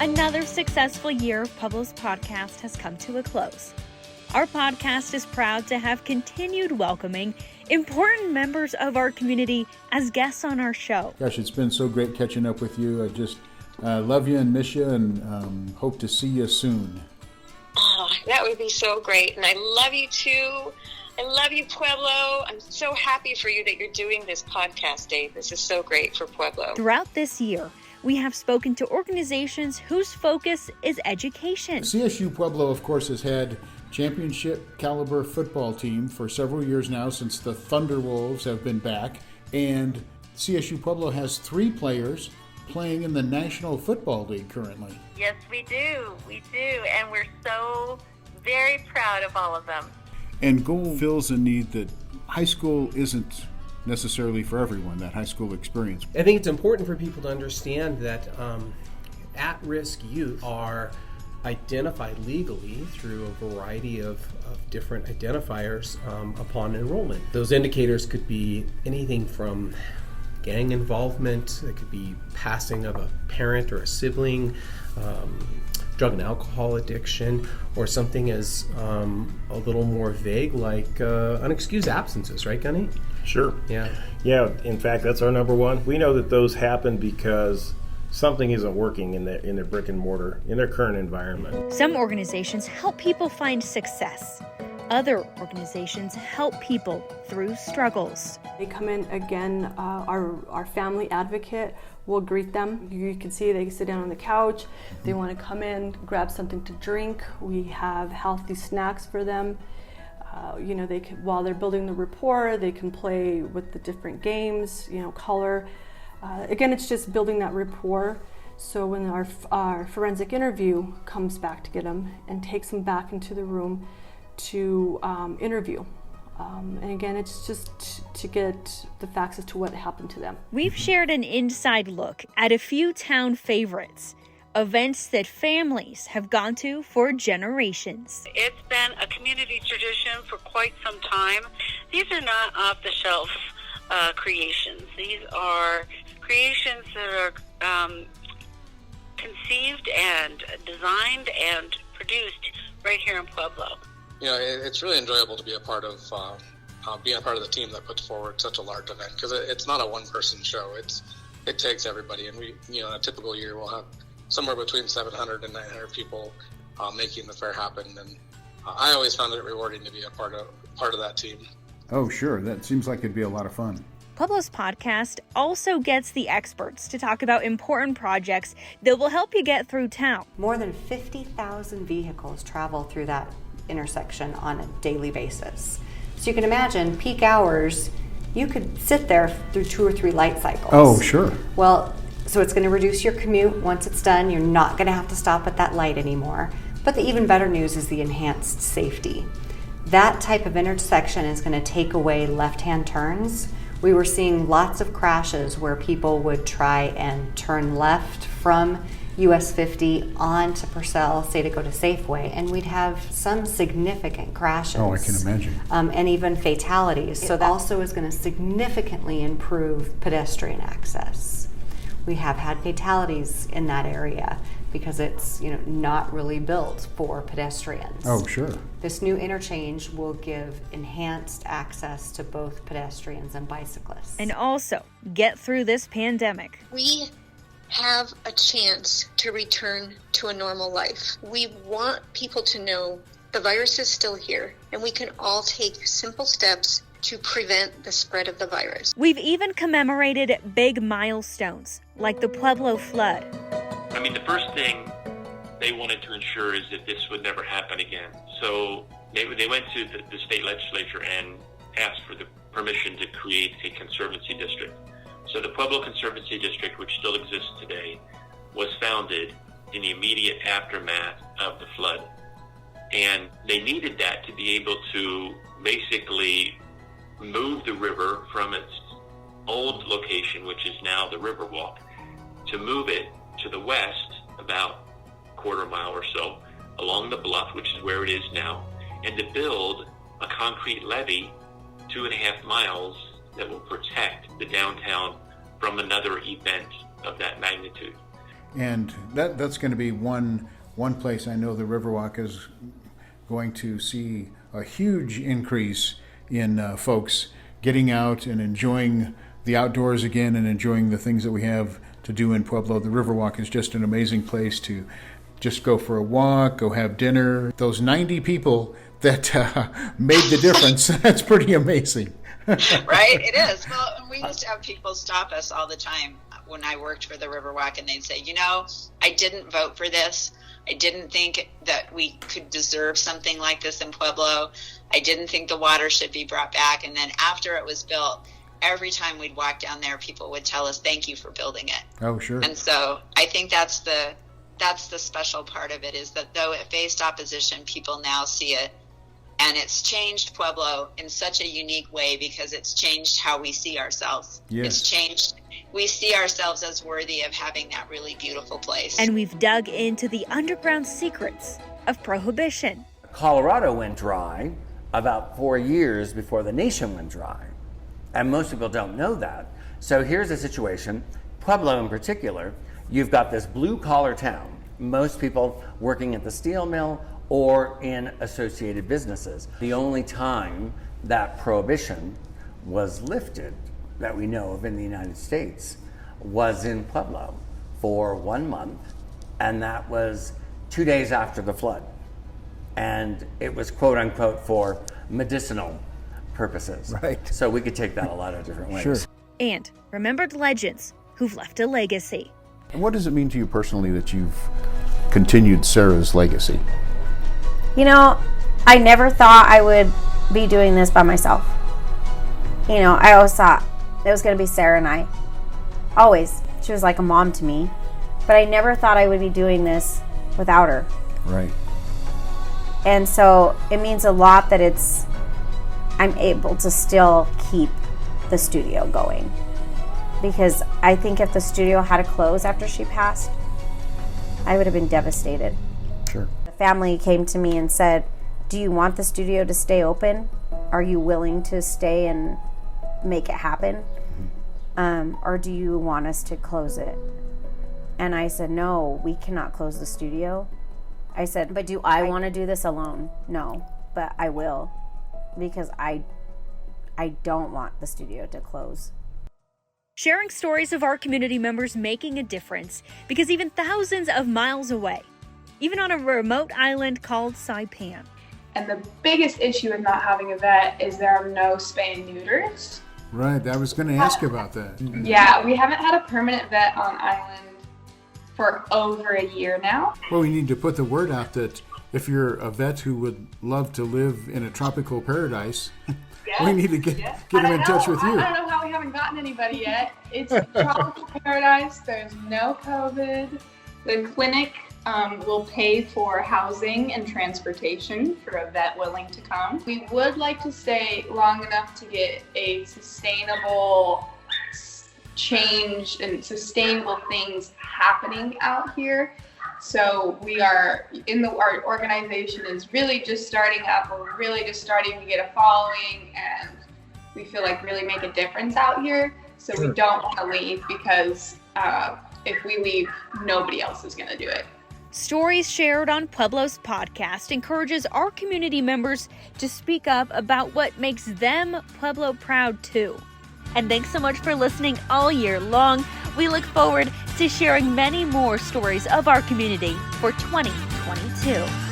Another successful year of Pueblo's podcast has come to a close. Our podcast is proud to have continued welcoming important members of our community as guests on our show. Gosh, it's been so great catching up with you. I just love you and miss you, and hope to see you soon. Oh, that would be so great. And I love you too. I love you, Pueblo. I'm so happy for you that you're doing this podcast, Dave. This is so great for Pueblo. Throughout this year, we have spoken to organizations whose focus is education. CSU Pueblo, of course, has had championship caliber football team for several years now, since the Thunderwolves have been back. And CSU Pueblo has 3 players playing in the National Football League currently. Yes, we do. We do. And we're so very proud of all of them. And Goal fills a need that high school isn't necessarily for everyone, that high school experience. I think it's important for people to understand that at-risk youth are identified legally through a variety of different identifiers upon enrollment. Those indicators could be anything from gang involvement, it could be passing of a parent or a sibling, drug and alcohol addiction, or something as a little more vague like unexcused absences, right, Gunny? Sure. Yeah, in fact, that's our number one. We know that those happen because something isn't working in their brick and mortar, in their current environment. Some organizations help people find success. Other organizations help people through struggles. They come in again, our family advocate will greet them. You can see they sit down on the couch. They want to come in, grab something to drink. We have healthy snacks for them. They can, while they're building the rapport, they can play with the different games, color. Again, it's just building that rapport. So when our forensic interview comes back to get them and takes them back into the room to interview. And again, it's just to get the facts as to what happened to them. We've shared an inside look at a few town favorites, events that families have gone to for generations. It's been a community tradition for quite some time. These are not off-the-shelf creations. These are creations that are conceived and designed and produced right here in Pueblo. It's really enjoyable to be a part of being a part of the team that puts forward such a large event, because it's not a one-person show. It takes everybody, and we, in a typical year, we'll have somewhere between 700 and 900 people making the fair happen, and I always found it rewarding to be a part of that team. Oh, sure. That seems like it'd be a lot of fun. Pueblo's podcast also gets the experts to talk about important projects that will help you get through town. More than 50,000 vehicles travel through that intersection on a daily basis. So you can imagine peak hours, you could sit there through 2 or 3 light cycles. Oh, sure. Well, so it's going to reduce your commute. Once it's done, you're not going to have to stop at that light anymore. But the even better news is the enhanced safety. That type of intersection is going to take away left-hand turns. We were seeing lots of crashes where people would try and turn left from US 50 on to Purcell, say to go to Safeway, and we'd have some significant crashes. Oh, I can imagine. And even fatalities. So that also is going to significantly improve pedestrian access. We have had fatalities in that area because it's not really built for pedestrians. Oh, sure. This new interchange will give enhanced access to both pedestrians and bicyclists. And also get through this pandemic. We have a chance to return to a normal life. We want people to know the virus is still here, and we can all take simple steps to prevent the spread of the virus. We've even commemorated big milestones, like the Pueblo flood. The first thing they wanted to ensure is that this would never happen again. So they went to the state legislature and asked for the permission to create a Conservancy district. So the Pueblo Conservancy district, which still exists today, was founded in the immediate aftermath of the flood. And they needed that to be able to basically move the river from its old location, which is now the Riverwalk, to move it to the west about a quarter mile or so along the bluff, which is where it is now, and to build a concrete levee 2.5 miles that will protect the downtown from another event of that magnitude. And that's going to be one place I know the Riverwalk is going to see a huge increase in folks getting out and enjoying the outdoors again and enjoying the things that we have to do in Pueblo. The Riverwalk is just an amazing place to just go for a walk, go have dinner. Those 90 people that made the difference, that's pretty amazing. Right, it is. Well, we used to have people stop us all the time when I worked for the Riverwalk, and they'd say, you know, I didn't vote for this. I didn't think that we could deserve something like this in Pueblo. I didn't think the water should be brought back. And then after it was built, every time we'd walk down there, people would tell us, thank you for building it. Oh, sure. And so I think that's the special part of it, is that though it faced opposition, people now see it. And it's changed Pueblo in such a unique way because it's changed how we see ourselves. Yes. It's changed. We see ourselves as worthy of having that really beautiful place. And we've dug into the underground secrets of Prohibition. Colorado went dry about 4 years before the nation went dry. And most people don't know that. So here's the situation. Pueblo in particular, you've got this blue-collar town. Most people working at the steel mill or in associated businesses. The only time that Prohibition was lifted that we know of in the United States was in Pueblo for 1 month, and that was 2 days after the flood. And it was quote unquote for medicinal purposes. Right. So we could take that a lot of different ways. Sure. And remembered legends who've left a legacy. And what does it mean to you personally that you've continued Sarah's legacy? You know, I never thought I would be doing this by myself. You know, I always thought it was going to be Sarah and I. Always. She was like a mom to me. But I never thought I would be doing this without her. Right. And so it means a lot that I'm able to still keep the studio going. Because I think if the studio had to close after she passed, I would have been devastated. Sure. The family came to me and said, do you want the studio to stay open? Are you willing to stay and make it happen? Or do you want us to close it? And I said, no, we cannot close the studio. I said, but do I want to do this alone? No, but I will, because I don't want the studio to close. Sharing stories of our community members making a difference, because even thousands of miles away, even on a remote island called Saipan. And the biggest issue with not having a vet is there are no spay and neuters. Right, I was going to ask about that. Yeah, we haven't had a permanent vet on island for over a year now. Well, we need to put the word out that if you're a vet who would love to live in a tropical paradise, we need to get them in touch with you. I don't know how we haven't gotten anybody yet. It's a tropical paradise. There's no COVID. The clinic will pay for housing and transportation for a vet willing to come. We would like to stay long enough to get a sustainable change and sustainable things happening out here. So we are our organization is really just starting up. We're really just starting to get a following, and we feel like really make a difference out here. So we don't want to leave, because if we leave, nobody else is going to do it. Stories shared on Pueblo's podcast encourages our community members to speak up about what makes them Pueblo proud too. And thanks so much for listening all year long. We look forward to sharing many more stories of our community for 2022.